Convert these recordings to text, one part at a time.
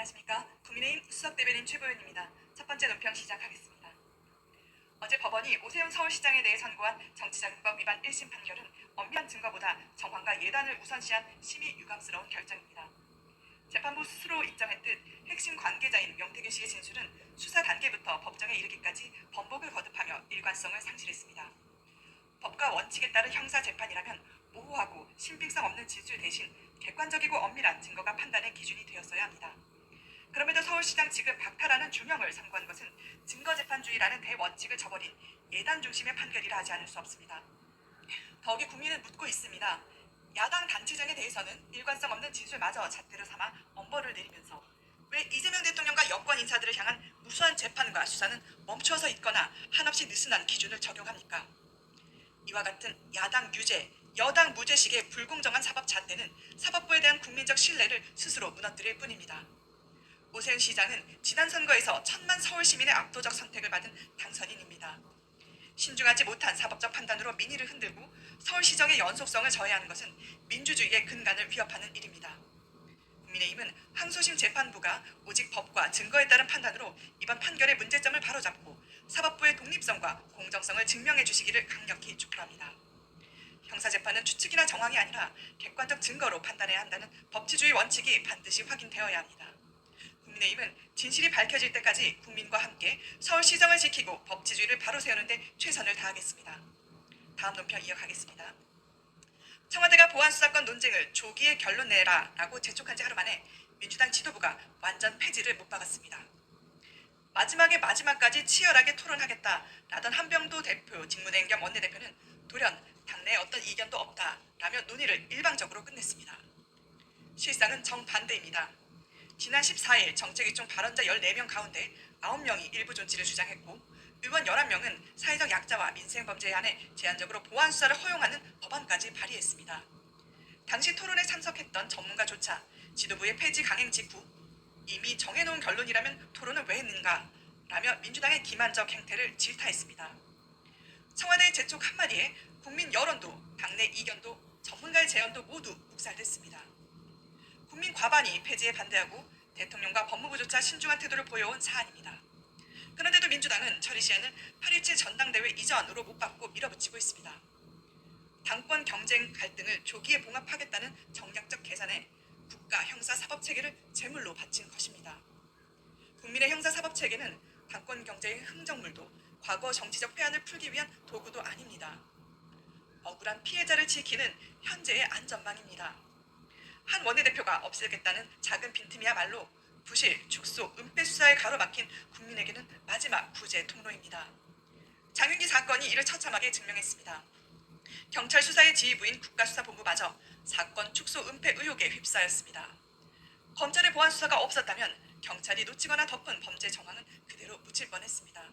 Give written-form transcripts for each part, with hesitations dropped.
안녕하십니까. 국민의힘 수석대변인 최보연입니다. 첫 번째 논평 시작하겠습니다. 어제 법원이 오세훈 서울시장에 대해 선고한 정치자금법 위반 1심 판결은 엄밀한 증거보다 정황과 예단을 우선시한 심히 유감스러운 결정입니다. 재판부 스스로 인정했듯 핵심 관계자인 명태균 씨의 진술은 수사 단계부터 법정에 이르기까지 번복을 거듭하며 일관성을 상실했습니다. 법과 원칙에 따른 형사재판이라면 모호하고 신빙성 없는 진술 대신 객관적이고 엄밀한 증거가 판단의 기준이 되었어야 합니다. 그럼에도 서울시장 측은 박탈하는 중형을 선고한 것은 증거재판주의라는 대원칙을 저버린 예단 중심의 판결이라 하지 않을 수 없습니다. 더욱이 국민은 묻고 있습니다. 야당 단체장에 대해서는 일관성 없는 진술마저 잣대로 삼아 엄벌을 내리면서 왜 이재명 대통령과 여권 인사들을 향한 무수한 재판과 수사는 멈추어서 있거나 한없이 느슨한 기준을 적용합니까? 이와 같은 야당 유죄, 여당 무죄식의 불공정한 사법 잣대는 사법부에 대한 국민적 신뢰를 스스로 무너뜨릴 뿐입니다. 오세훈 시장은 지난 선거에서 1,000만 서울 시민의 압도적 선택을 받은 당선인입니다. 신중하지 못한 사법적 판단으로 민의를 흔들고 서울시정의 연속성을 저해하는 것은 민주주의의 근간을 위협하는 일입니다. 국민의힘은 항소심 재판부가 오직 법과 증거에 따른 판단으로 이번 판결의 문제점을 바로잡고 사법부의 독립성과 공정성을 증명해 주시기를 강력히 촉구합니다. 형사재판은 추측이나 정황이 아니라 객관적 증거로 판단해야 한다는 법치주의 원칙이 반드시 확인되어야 합니다. 국민의힘은 진실이 밝혀질 때까지 국민과 함께 서울시정을 지키고 법치주의를 바로 세우는 데 최선을 다하겠습니다. 다음 논평 이어가겠습니다. 청와대가 보안수사권 논쟁을 조기에 결론 내라 라고 재촉한 지 하루 만에 민주당 지도부가 완전 패지를 못 박았습니다. 마지막에 마지막까지 치열하게 토론하겠다라던 한병도 대표 직무대행 겸 원내대표는 돌연 당내에 어떤 이견도 없다라며 논의를 일방적으로 끝냈습니다. 실상은 정반대입니다. 지난 14일 정책위총 발언자 14명 가운데 9명이 일부 존치를 주장했고 의원 11명은 사회적 약자와 민생범죄에 한해 제한적으로 보안수사를 허용하는 법안까지 발의했습니다. 당시 토론에 참석했던 전문가조차 지도부의 폐지 강행 직후 이미 정해놓은 결론이라면 토론을 왜 했는가 라며 민주당의 기만적 행태를 질타했습니다. 청와대의 재촉 한마디에 국민 여론도 당내 이견도 전문가의 제언도 모두 묵살됐습니다. 국민 과반이 폐지에 반대하고 대통령과 법무부조차 신중한 태도를 보여온 사안입니다. 그런데도 민주당은 처리 시한을 8.17 전당대회 이전으로 못 받고 밀어붙이고 있습니다. 당권 경쟁 갈등을 조기에 봉합하겠다는 정략적 계산에 국가 형사사법체계를 제물로 바친 것입니다. 국민의 형사사법체계는 당권 경쟁의 흥정물도 과거 정치적 회한을 풀기 위한 도구도 아닙니다. 억울한 피해자를 지키는 현재의 안전망입니다. 한 원내대표가 없애겠다는 작은 빈틈이야말로 부실, 축소, 은폐 수사에 가로막힌 국민에게는 마지막 구제 통로입니다. 장윤기 사건이 이를 처참하게 증명했습니다. 경찰 수사의 지휘부인 국가수사본부마저 사건 축소 은폐 의혹에 휩싸였습니다. 검찰의 보안 수사가 없었다면 경찰이 놓치거나 덮은 범죄 정황은 그대로 묻힐 뻔했습니다.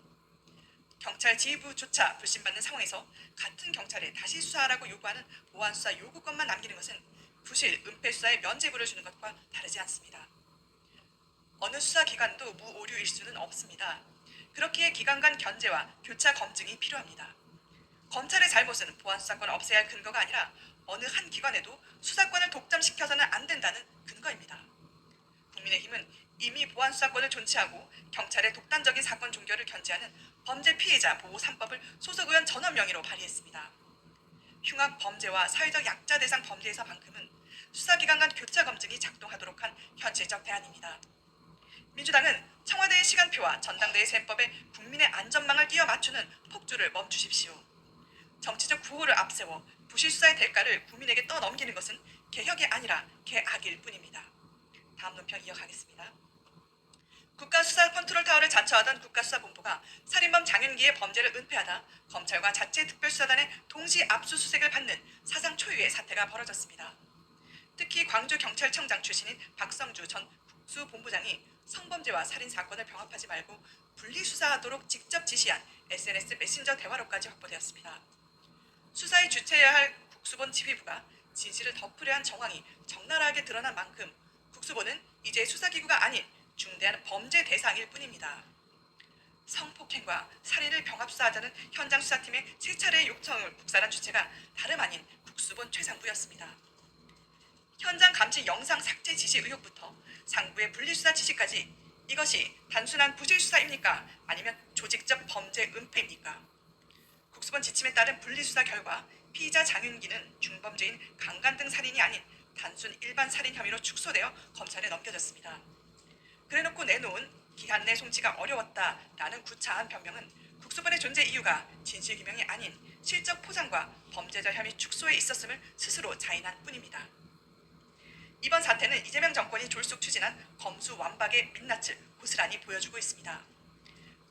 경찰 지휘부조차 불신받는 상황에서 같은 경찰에 다시 수사하라고 요구하는 보안 수사 요구권만 남기는 것은 부실, 은폐 수사에 면죄부를 주는 것과 다르지 않습니다. 어느 수사기관도 무오류일 수는 없습니다. 그렇기에 기관 간 견제와 교차 검증이 필요합니다. 검찰의 잘못은 보안수사권을 없애야 할 근거가 아니라 어느 한 기관에도 수사권을 독점시켜서는 안 된다는 근거입니다. 국민의힘은 이미 보안수사권을 존치하고 경찰의 독단적인 사건 종결을 견제하는 범죄 피해자 보호 3법을 소속 의원 전원 명의로 발의했습니다. 흉악 범죄와 사회적 약자 대상 범죄에서만큼은 수사기관 간 교차 검증이 작동하도록 한 현실적 대안입니다. 민주당은 청와대의 시간표와 전당대회 셈법에 국민의 안전망을 끼워 맞추는 폭주를 멈추십시오. 정치적 구호를 앞세워 부실 수사의 대가를 국민에게 떠넘기는 것은 개혁이 아니라 개악일 뿐입니다. 다음 논평 이어가겠습니다. 국가수사컨트롤타워를 자처하던 국가수사본부가 살인범 장윤기의 범죄를 은폐하다 검찰과 자치특별수사단의 동시 압수수색을 받는 사상 초유의 사태가 벌어졌습니다. 특히 광주경찰청장 출신인 박성주 전 국수본부장이 성범죄와 살인사건을 병합하지 말고 분리수사하도록 직접 지시한 SNS 메신저 대화록까지 확보되었습니다. 수사에 주체해야 할 국수본 지휘부가 진실을 덮으려 한 정황이 적나라하게 드러난 만큼 국수본은 이제 수사기구가 아닌 중대한 범죄 대상일 뿐입니다. 성폭행과 살인을 병합수사하자는 현장 수사팀의 세 차례의 요청을 국사한 주체가 다름 아닌 국수본 최상부였습니다. 현장 감시 영상 삭제 지시 의혹부터 상부의 분리수사 지시까지 이것이 단순한 부실수사입니까? 아니면 조직적 범죄 은폐입니까? 국수본 지침에 따른 분리수사 결과 피의자 장윤기는 중범죄인 강간 등 살인이 아닌 단순 일반 살인 혐의로 축소되어 검찰에 넘겨졌습니다. 그래놓고 내놓은 기한 내 송치가 어려웠다라는 구차한 변명은 국수본의 존재 이유가 진실규명이 아닌 실적 포장과 범죄자 혐의 축소에 있었음을 스스로 자인한 뿐입니다. 이번 사태는 이재명 정권이 졸속 추진한 검수완박의 민낯을 고스란히 보여주고 있습니다.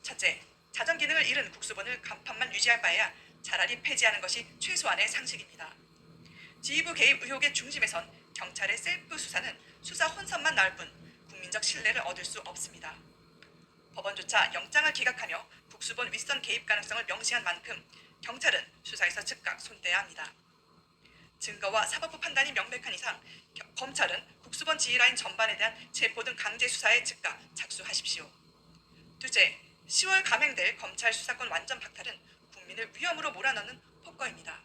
첫째, 자정 기능을 잃은 국수본을 간판만 유지할 바에야 차라리 폐지하는 것이 최소한의 상식입니다. 지휘부 개입 의혹의 중심에 선 경찰의 셀프 수사는 수사 혼선만 나을 뿐 국민적 신뢰를 얻을 수 없습니다. 법원조차 영장을 기각하며 국수본 윗선 개입 가능성을 명시한 만큼 경찰은 수사에서 즉각 손대야 합니다. 증거와 사법부 판단이 명백한 이상 검찰은 국수본 지휘라인 전반에 대한 체포 등 강제 수사에 즉각 착수하십시오. 둘째, 10월 감행될 검찰 수사권 완전 박탈은 국민을 위험으로 몰아넣는 폭거입니다.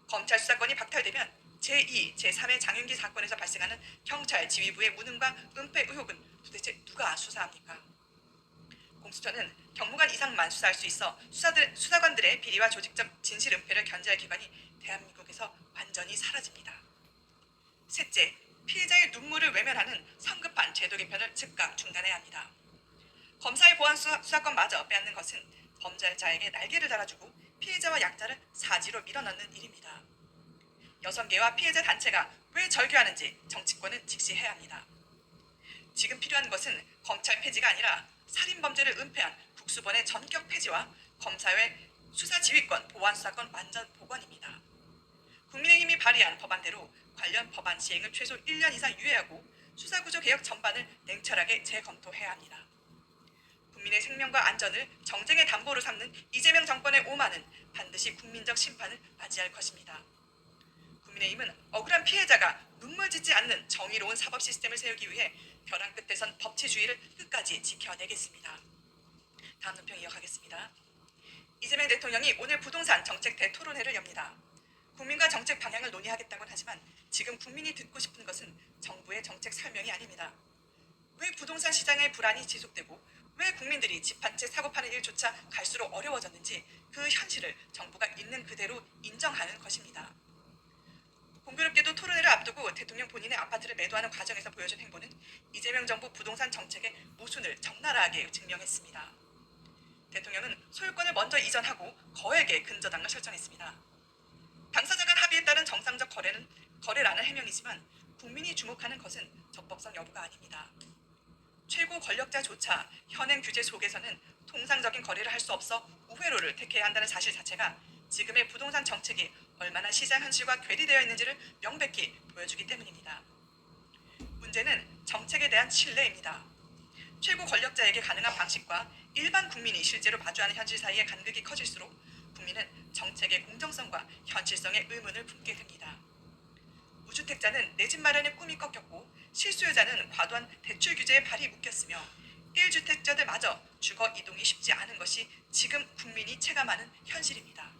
검찰 수사권이 박탈되면 제2, 제3의 장윤기 사건에서 발생하는 경찰 지휘부의 무능과 은폐 의혹은 도대체 누가 수사합니까? 공수처는 경무관 이상만 수사할 수 있어 수사관들의 비리와 조직적 진실 은폐를 견제할 기관이 대한민국에서 완전히 사라집니다. 셋째, 피해자의 눈물을 외면하는 성급한 제도 개편을 즉각 중단해야 합니다. 검사의 보안 수사권마저 빼앗는 것은 범죄자에게 날개를 달아주고 피해자와 약자를 사지로 밀어넣는 일입니다. 여성계와 피해자 단체가 왜 절규하는지 정치권은 직시해야 합니다. 지금 필요한 것은 검찰 폐지가 아니라 살인범죄를 은폐한 국수본의 전격 폐지와 검사의 수사지휘권, 보안수사권 완전 복원입니다. 국민의힘이 발의한 법안대로 관련 법안 시행을 최소 1년 이상 유예하고 수사구조 개혁 전반을 냉철하게 재검토해야 합니다. 국민의 생명과 안전을 정쟁의 담보로 삼는 이재명 정권의 오만은 반드시 국민적 심판을 맞이할 것입니다. 국민의힘은 억울한 피해자가 눈물 짓지 않는 정의로운 사법 시스템을 세우기 위해 벼랑 끝에선 법치주의를 끝까지 지켜내겠습니다. 다음 논평 이어가겠습니다. 이재명 대통령이 오늘 부동산 정책 대토론회를 엽니다. 국민과 정책 방향을 논의하겠다곤 하지만 지금 국민이 듣고 싶은 것은 정부의 정책 설명이 아닙니다. 왜 부동산 시장의 불안이 지속되고 왜 국민들이 집 한 채 사고 파는 일조차 갈수록 어려워졌는지 그 현실을 정부가 있는 그대로 인정하는 것입니다. 공교롭게도 토론회를 앞두고 대통령 본인의 아파트를 매도하는 과정에서 보여준 행보는 이재명 정부 부동산 정책의 모순을 적나라하게 증명했습니다. 대통령은 소유권을 먼저 이전하고 거액의 근저당을 설정했습니다. 당사자 간 합의에 따른 정상적 거래라는 해명이지만 국민이 주목하는 것은 적법성 여부가 아닙니다. 최고 권력자조차 현행 규제 속에서는 통상적인 거래를 할 수 없어 우회로를 택해야 한다는 사실 자체가 지금의 부동산 정책이 얼마나 시장 현실과 괴리되어 있는지를 명백히 보여주기 때문입니다. 문제는 정책에 대한 신뢰입니다. 최고 권력자에게 가능한 방식과 일반 국민이 실제로 마주하는 현실 사이의 간극이 커질수록 국민은 정책의 공정성과 현실성에 의문을 품게 됩니다. 무주택자는 내 집 마련의 꿈이 꺾였고 실수요자는 과도한 대출 규제에 발이 묶였으며 1주택자들마저 주거 이동이 쉽지 않은 것이 지금 국민이 체감하는 현실입니다.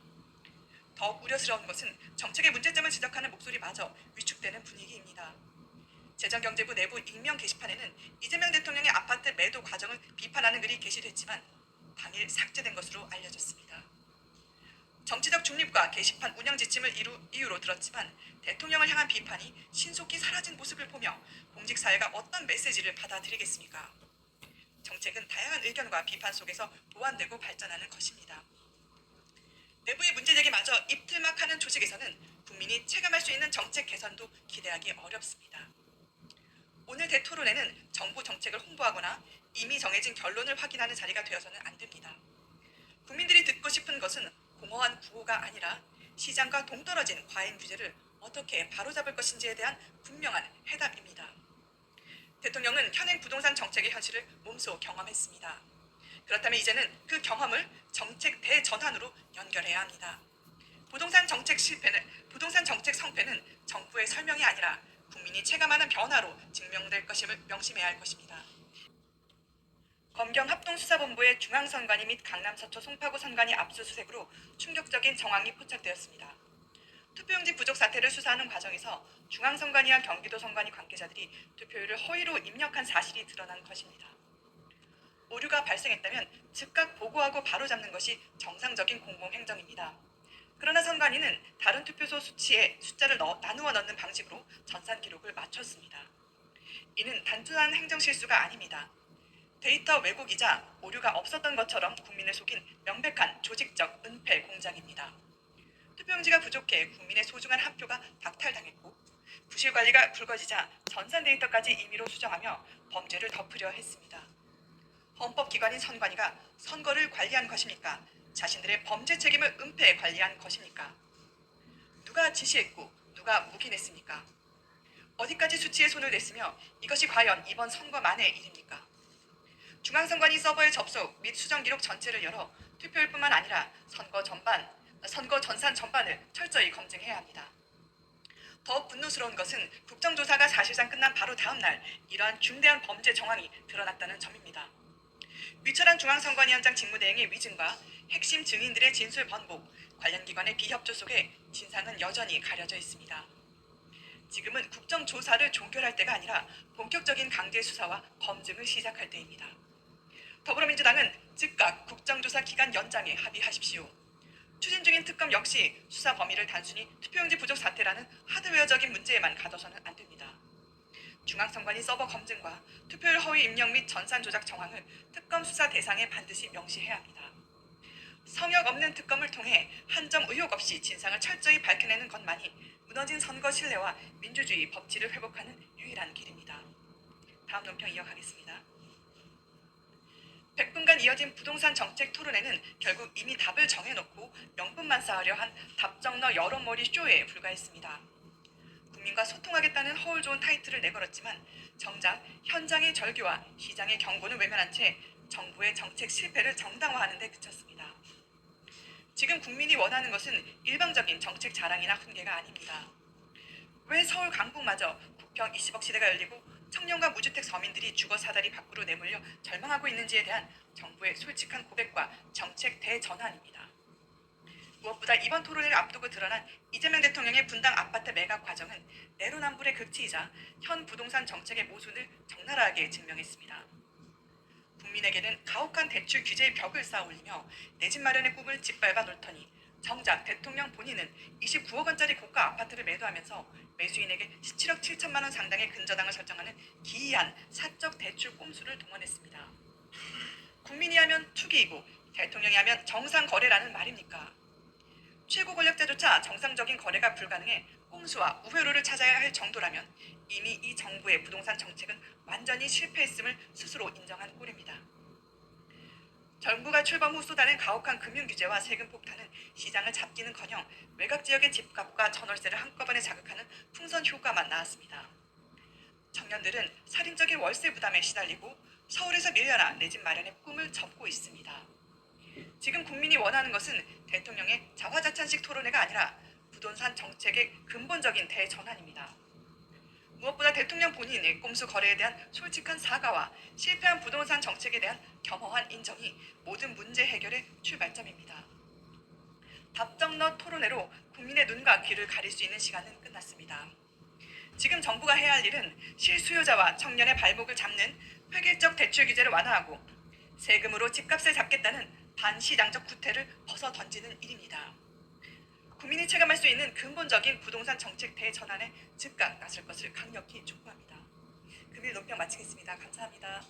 더욱 우려스러운 것은 정책의 문제점을 지적하는 목소리마저 위축되는 분위기입니다. 재정경제부 내부 익명 게시판에는 이재명 대통령의 아파트 매도 과정을 비판하는 글이 게시됐지만 당일 삭제된 것으로 알려졌습니다. 정치적 중립과 게시판 운영 지침을 이유로 들었지만 대통령을 향한 비판이 신속히 사라진 모습을 보며 공직사회가 어떤 메시지를 받아들이겠습니까? 정책은 다양한 의견과 비판 속에서 보완되고 발전하는 것입니다. 내부의 문제제기마저 입틀막하는 조직에서는 국민이 체감할 수 있는 정책 개선도 기대하기 어렵습니다. 오늘 대토론회는 정부 정책을 홍보하거나 이미 정해진 결론을 확인하는 자리가 되어서는 안 됩니다. 국민들이 듣고 싶은 것은 공허한 구호가 아니라 시장과 동떨어진 과잉 규제를 어떻게 바로잡을 것인지에 대한 분명한 해답입니다. 대통령은 현행 부동산 정책의 현실을 몸소 경험했습니다. 그렇다면 이제는 그 경험을 정책 대전환으로 연결해야 합니다. 부동산 정책 성패는 정부의 설명이 아니라 국민이 체감하는 변화로 증명될 것임을 명심해야 할 것입니다. 검경합동수사본부의 중앙선관위 및 강남 서초 송파구 선관위 압수수색으로 충격적인 정황이 포착되었습니다. 투표용지 부족 사태를 수사하는 과정에서 중앙선관위와 경기도선관위 관계자들이 투표율을 허위로 입력한 사실이 드러난 것입니다. 오류가 발생했다면 즉각 보고하고 바로잡는 것이 정상적인 공공행정입니다. 그러나 선관위는 다른 투표소 수치에 숫자를 나누어 넣는 방식으로 전산 기록을 맞췄습니다. 이는 단순한 행정실수가 아닙니다. 데이터 왜곡이자 오류가 없었던 것처럼 국민을 속인 명백한 조직적 은폐 공작입니다. 투표용지가 부족해 국민의 소중한 한 표가 박탈당했고 부실 관리가 불거지자 전산 데이터까지 임의로 수정하며 범죄를 덮으려 했습니다. 헌법기관인 선관위가 선거를 관리한 것입니까? 자신들의 범죄 책임을 은폐 관리한 것입니까? 누가 지시했고 누가 묵인했습니까? 어디까지 수치에 손을 냈으며 이것이 과연 이번 선거만의 일입니까? 중앙선관위 서버의 접속 및 수정 기록 전체를 열어 투표율뿐만 아니라 선거 전산 전반을 철저히 검증해야 합니다. 더 분노스러운 것은 국정조사가 사실상 끝난 바로 다음 날 이러한 중대한 범죄 정황이 드러났다는 점입니다. 위철한 중앙선관위원장 직무대행의 위증과 핵심 증인들의 진술 번복, 관련 기관의 비협조 속에 진상은 여전히 가려져 있습니다. 지금은 국정조사를 종결할 때가 아니라 본격적인 강제 수사와 검증을 시작할 때입니다. 더불어민주당은 즉각 국정조사 기간 연장에 합의하십시오. 추진 중인 특검 역시 수사 범위를 단순히 투표용지 부족 사태라는 하드웨어적인 문제에만 가둬서는 안 됩니다. 중앙선관위 서버 검증과 투표율 허위 입력 및 전산 조작 정황을 특검 수사 대상에 반드시 명시해야 합니다. 성역 없는 특검을 통해 한 점 의혹 없이 진상을 철저히 밝혀내는 것만이 무너진 선거 신뢰와 민주주의 법치를 회복하는 유일한 길입니다. 다음 논평 이어가겠습니다. 100분간 이어진 부동산 정책 토론회는 결국 이미 답을 정해놓고 명분만 쌓으려 한 답정너 여론몰이 쇼에 불과했습니다. 국민과 소통하겠다는 허울 좋은 타이틀을 내걸었지만 정작 현장의 절규와 시장의 경고는 외면한 채 정부의 정책 실패를 정당화하는 데 그쳤습니다. 지금 국민이 원하는 것은 일방적인 정책 자랑이나 훈계가 아닙니다. 왜 서울 강북마저 국평 20억 시대가 열리고 청년과 무주택 서민들이 주거 사다리 밖으로 내몰려 절망하고 있는지에 대한 정부의 솔직한 고백과 정책 대전환입니다. 무엇보다 이번 토론회를 앞두고 드러난 이재명 대통령의 분당 아파트 매각 과정은 내로남불의 극치이자 현 부동산 정책의 모순을 적나라하게 증명했습니다. 국민에게는 가혹한 대출 규제의 벽을 쌓아올리며 내 집 마련의 꿈을 짓밟아 놓더니 정작 대통령 본인은 29억 원짜리 고가 아파트를 매도하면서 매수인에게 17억 7천만 원 상당의 근저당을 설정하는 기이한 사적 대출 꼼수를 동원했습니다. 국민이 하면 투기이고 대통령이 하면 정상 거래라는 말입니까? 최고 권력자조차 정상적인 거래가 불가능해 꼼수와 우회로를 찾아야 할 정도라면 이미 이 정부의 부동산 정책은 완전히 실패했음을 스스로 인정한 꼴입니다. 정부가 출범 후 쏟아낸 가혹한 금융규제와 세금 폭탄은 시장을 잡기는커녕 외곽 지역의 집값과 전월세를 한꺼번에 자극하는 풍선 효과만 낳았습니다. 청년들은 살인적인 월세 부담에 시달리고 서울에서 밀려나 내 집 마련의 꿈을 접고 있습니다. 지금 국민이 원하는 것은 대통령의 자화자찬식 토론회가 아니라 부동산 정책의 근본적인 대전환입니다. 무엇보다 대통령 본인의 꼼수 거래에 대한 솔직한 사과와 실패한 부동산 정책에 대한 겸허한 인정이 모든 문제 해결의 출발점입니다. 답정너 토론회로 국민의 눈과 귀를 가릴 수 있는 시간은 끝났습니다. 지금 정부가 해야 할 일은 실수요자와 청년의 발목을 잡는 획일적 대출 규제를 완화하고 세금으로 집값을 잡겠다는 반시장적 구태를 벗어 던지는 일입니다. 국민이 체감할 수 있는 근본적인 부동산 정책 대전환에 즉각 나설 것을 강력히 촉구합니다. 금일 논평 마치겠습니다. 감사합니다.